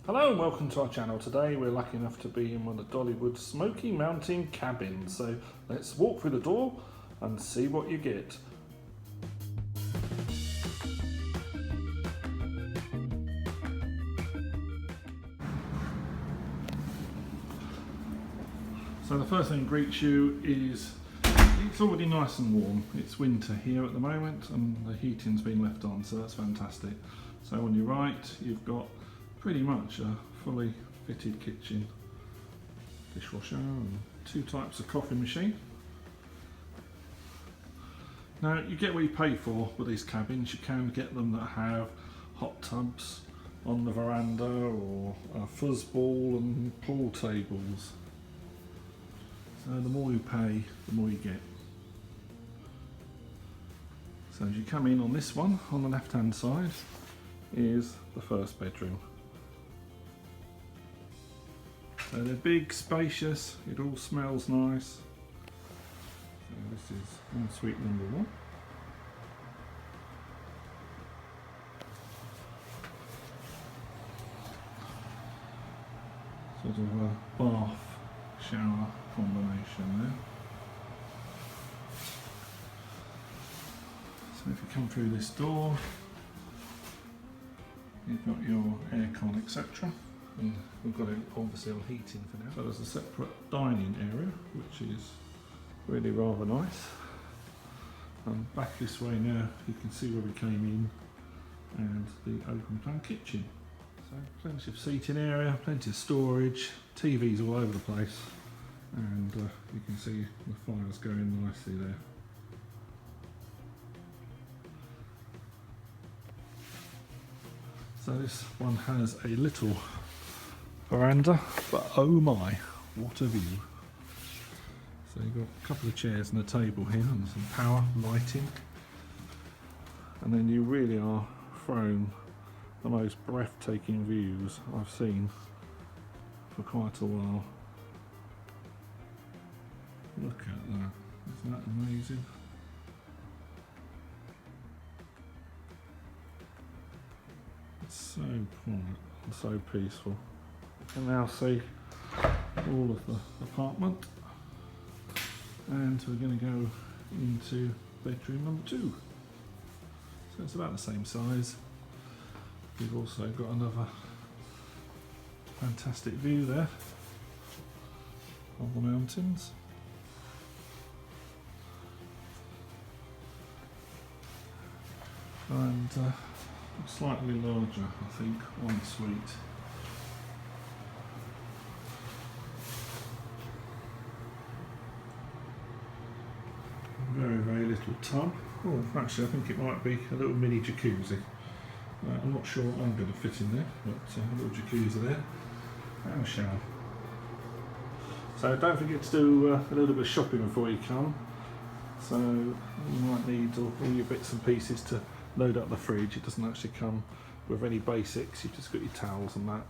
Hello and welcome to our channel. Today we're lucky enough to be in one of Dollywood's Smoky Mountain Cabins. So let's walk through the door and see what you get. So the first thing that greets you is it's already nice and warm. It's winter here at the moment and the heating's been left on, so that's fantastic. So on your right you've got pretty much a fully fitted kitchen, dishwasher and two types of coffee machine. Now you get what you pay for with these cabins. You can get them that have hot tubs on the veranda or a fuzzball and pool tables. So the more you pay, the more you get. So as you come in on this one, on the left hand side is the first bedroom. So they're big, spacious, it all smells nice. So this is ensuite number one. Sort of a bath shower combination there. So if you come through this door, you've got your aircon, etc. And we've got it obviously on heating for now. So there's a separate dining area, which is really rather nice. And back this way now, you can see where we came in and the open plan kitchen. So plenty of seating area, plenty of storage, TVs all over the place, and you can see the fire's going nicely there. So this one has a little veranda, but oh my, what a view. So you've got a couple of chairs and a table here and some power lighting, and then you really are thrown the most breathtaking views I've seen for quite a while. Look at that, isn't that amazing? It's so quiet and so peaceful. You can now see all of the apartment, and we're going to go into bedroom number two. So it's about the same size. We've also got another fantastic view there of the mountains. And slightly larger, I think, ensuite. Very little tub. Oh, actually I think it might be a little mini jacuzzi. I'm not sure what I'm going to fit in there, but a little jacuzzi there and a shower. So don't forget to do a little bit of shopping before you come. So you might need all your bits and pieces to load up the fridge. It doesn't actually come with any basics, you've just got your towels and that.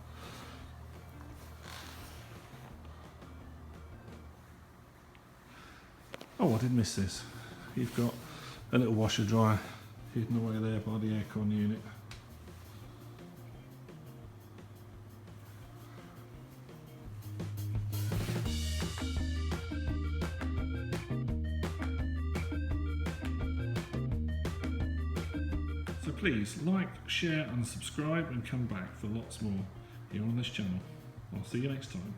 Oh, I did miss this. You've got a little washer dryer hidden away there by the aircon unit. So please like, share and subscribe and come back for lots more here on this channel. I'll see you next time.